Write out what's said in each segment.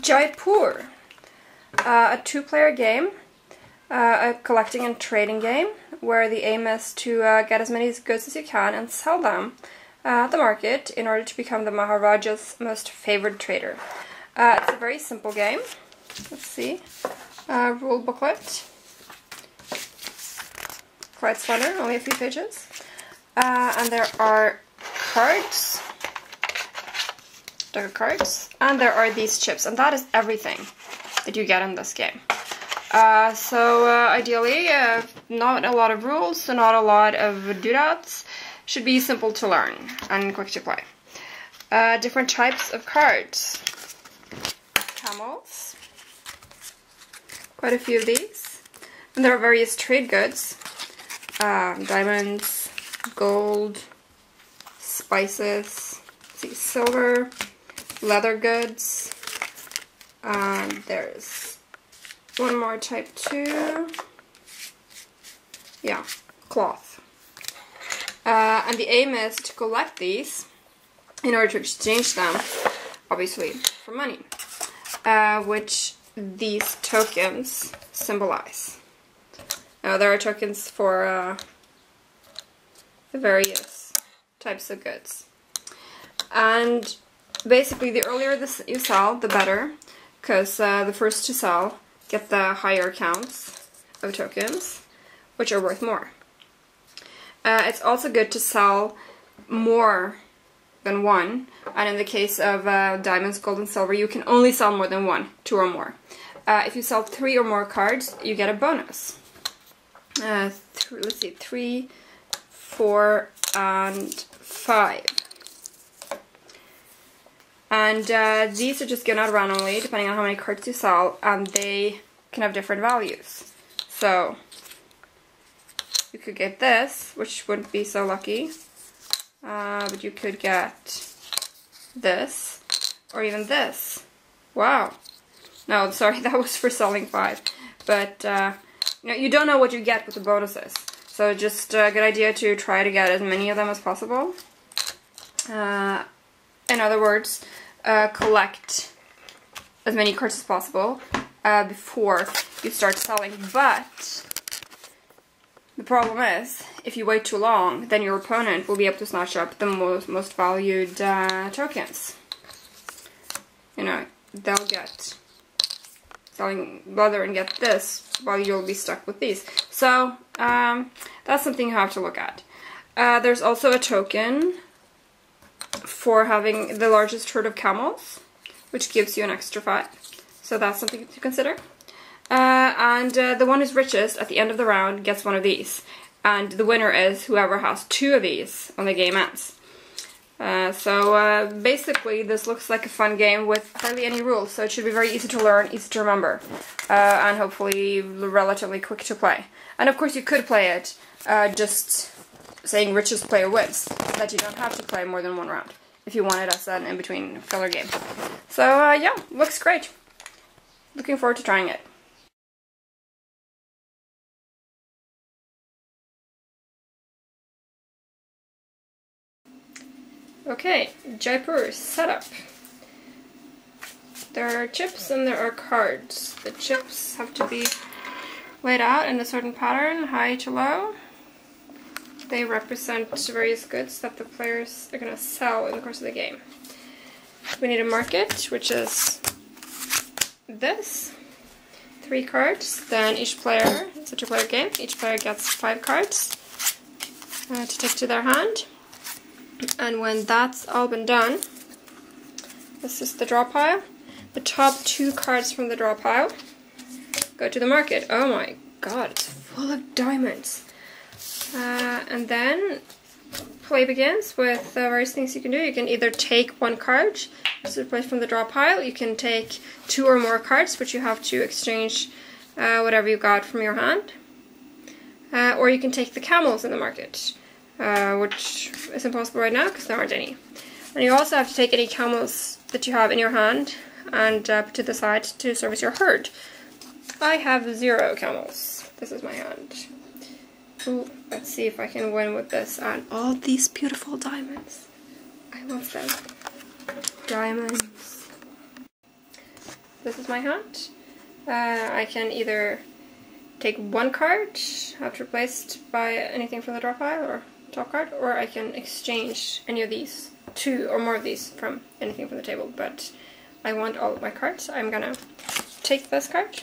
Jaipur, a two-player game, a collecting and trading game, where the aim is to get as many goods as you can and sell them at the market in order to become the Maharaja's most favored trader. It's a very simple game. Let's see. Rule booklet. Quite slender, only a few pages. And there are cards, deck of cards, and there are these chips, and that is everything that you get in this game. Ideally, not a lot of rules, not a lot of doodads. Should be simple to learn and quick to play. Different types of cards. Camels. Quite a few of these. And there are various trade goods. Diamonds, gold, spices, silver, leather goods. There's one more type too. Yeah, cloth. And the aim is to collect these in order to exchange them, obviously, for money, which these tokens symbolize. Now, there are tokens for the various types of goods. And basically, the earlier you sell, the better, because the first to sell get the higher counts of tokens, which are worth more. It's also good to sell more than one, and in the case of diamonds, gold, and silver, you can only sell more than one, 2 or more. If you sell 3 or more cards, you get a bonus. Let's see, 3, 4, and 5. And these are just given out randomly, depending on how many cards you sell, and they can have different values. So, you could get this, which wouldn't be so lucky, but you could get this, or even this. Wow. No, sorry, that was for selling 5. But, you don't know what you get with the bonuses. So just a good idea to try to get as many of them as possible. In other words, collect as many cards as possible before you start selling. But the problem is, if you wait too long, then your opponent will be able to snatch up the most valued tokens. They'll get selling leather and get this, while you'll be stuck with these. So, that's something you have to look at. There's also a token for having the largest herd of camels, which gives you an extra 5. So that's something to consider. The one who's richest at the end of the round gets one of these. And the winner is whoever has 2 of these when the game ends. Basically, this looks like a fun game with hardly any rules, so it should be very easy to learn, easy to remember, and hopefully relatively quick to play. And of course you could play it just saying richest player wins, that you don't have to play more than one round, if you want it as an in-between filler game. So yeah, looks great. Looking forward to trying it. Okay, Jaipur setup. There are chips and there are cards. The chips have to be laid out in a certain pattern, high to low. They represent various goods that the players are going to sell in the course of the game. We need a market, which is this. 3 cards. Then each player, it's a 2-player game, each player gets 5 cards to take to their hand. And when that's all been done, this is the draw pile. The top 2 cards from the draw pile go to the market. Oh my god, it's full of diamonds. And then play begins with various things you can do. You can either take 1 card, which is placed from the draw pile. You can take 2 or more cards, which you have to exchange whatever you got from your hand. Or you can take the camels in the market. Which is impossible right now because there aren't any. And you also have to take any camels that you have in your hand and put to the side to service your herd. I have 0 camels. This is my hand. Ooh, let's see if I can win with this and all these beautiful diamonds. I love them. Diamonds. this is my hand. I can either take one card, have it replaced by anything from the draw pile or top card, or I can exchange any of these, 2 or more of these, from anything from the table, but I want all of my cards. I'm gonna take this card.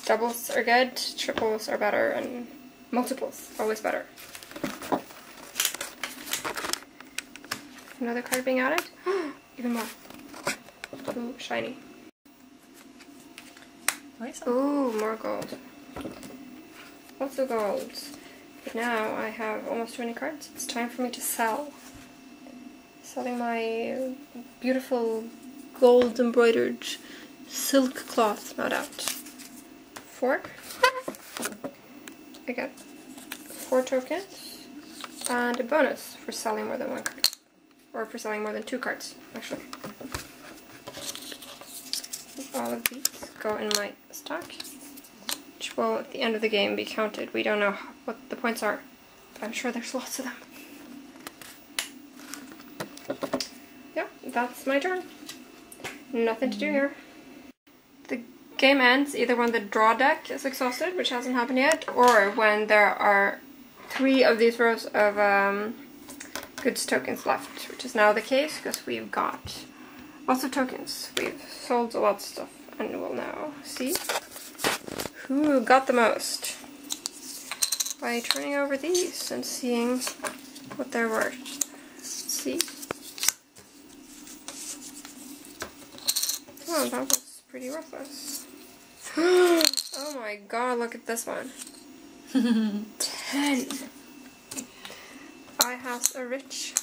Doubles are good, triples are better, and multiples always better. Another card being added. Even more. Ooh, shiny. Ooh, more gold. Lots of gold. But now I have almost 20 cards. It's time for me to sell. Selling my beautiful gold embroidered silk cloth, no doubt. 4. I got 4 tokens and a bonus for selling more than 1 card. Or for selling more than 2 cards, actually. All of these go in my stack, which will at the end of the game be counted. We don't know what the points are, but I'm sure there's lots of them. Yeah, that's my turn. Nothing to do here. The game ends either when the draw deck is exhausted, which hasn't happened yet, or when there are 3 of these rows of goods tokens left, which is now the case because we've got lots of tokens. We've sold a lot of stuff, and we'll now see who got the most by turning over these and seeing what they're worth. Let's see. Oh, that was pretty worthless. Oh my god, look at this one. 10. I has a rich.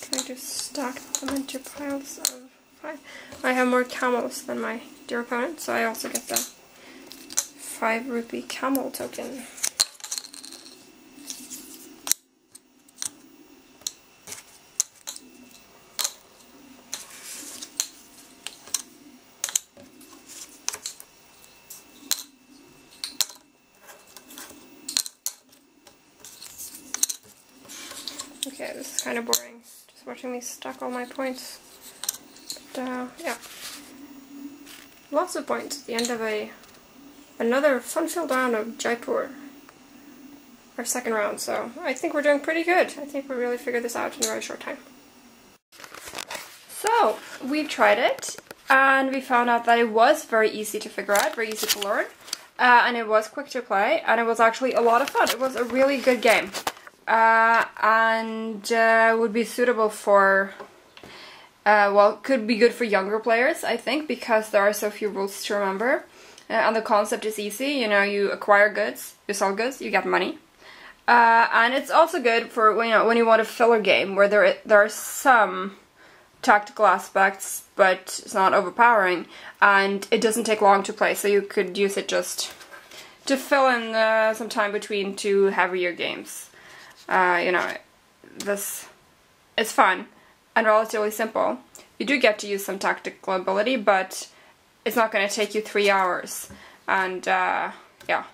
Can I just stack them into piles of 5? I have more camels than my dear opponent, so I also get the 5 rupee camel token. Okay, this is kind of boring, just watching me stack all my points. But, yeah. Lots of points at the end of another fun-filled round of Jaipur. Our second round, so I think we're doing pretty good. I think we really figured this out in a very short time. So, we've tried it, and we found out that it was very easy to figure out, very easy to learn, and it was quick to play, and it was actually a lot of fun. It was a really good game. And would be suitable for, well, could be good for younger players, I think, because there are so few rules to remember. And the concept is easy, you know, you acquire goods, you sell goods, you get money. And it's also good for, you know, when you want a filler game where there are some tactical aspects, but it's not overpowering, and it doesn't take long to play, so you could use it just to fill in some time between 2 heavier games. You know, this is fun and relatively simple. You do get to use some tactical ability, but it's not going to take you 3 hours. And, yeah,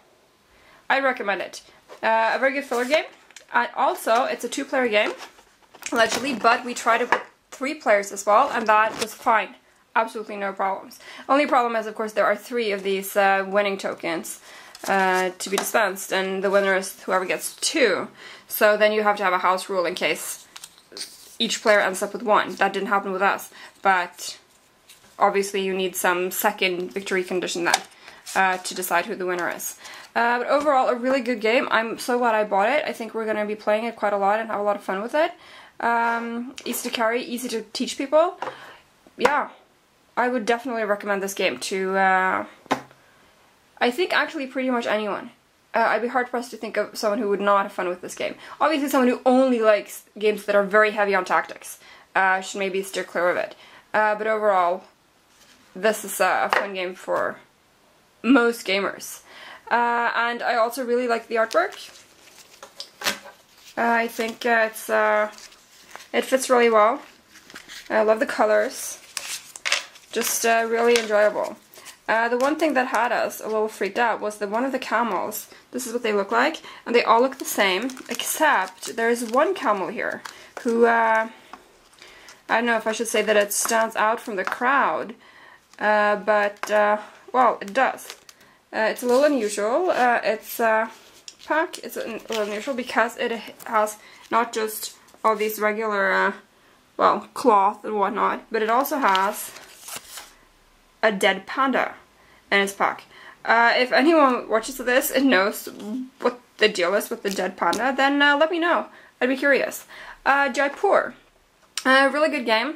I recommend it. A very good filler game. And also, it's a 2-player game, allegedly, but we tried it with 3 players as well, and that was fine. Absolutely no problems. Only problem is, of course, there are 3 of these winning tokens to be dispensed, and the winner is whoever gets 2. So then you have to have a house rule in case each player ends up with 1. That didn't happen with us, but obviously you need some second victory condition there to decide who the winner is. But overall, a really good game. I'm so glad I bought it. I think we're going to be playing it quite a lot and have a lot of fun with it. Easy to carry, easy to teach people. Yeah, I would definitely recommend this game to, I think actually pretty much anyone. I'd be hard-pressed to think of someone who would not have fun with this game. Obviously someone who only likes games that are very heavy on tactics should maybe steer clear of it. But overall, this is a fun game for most gamers. And I also really like the artwork. I think it fits really well. I love the colors. Just really enjoyable. The one thing that had us a little freaked out was that one of the camels, this is what they look like, and they all look the same, except there's one camel here who, I don't know if I should say that it stands out from the crowd, but, well, it does. It's a little unusual. It's a little unusual because it has not just all these regular, well, cloth and whatnot, but it also has a dead panda in its pack. If anyone watches this and knows what the deal is with the dead panda, then let me know. I'd be curious. Jaipur. Really good game.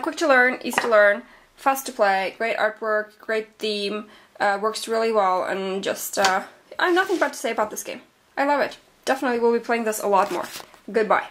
Quick to learn, easy to learn, fast to play, great artwork, great theme, works really well, and just, I have nothing bad to say about this game. I love it. Definitely will be playing this a lot more. Goodbye.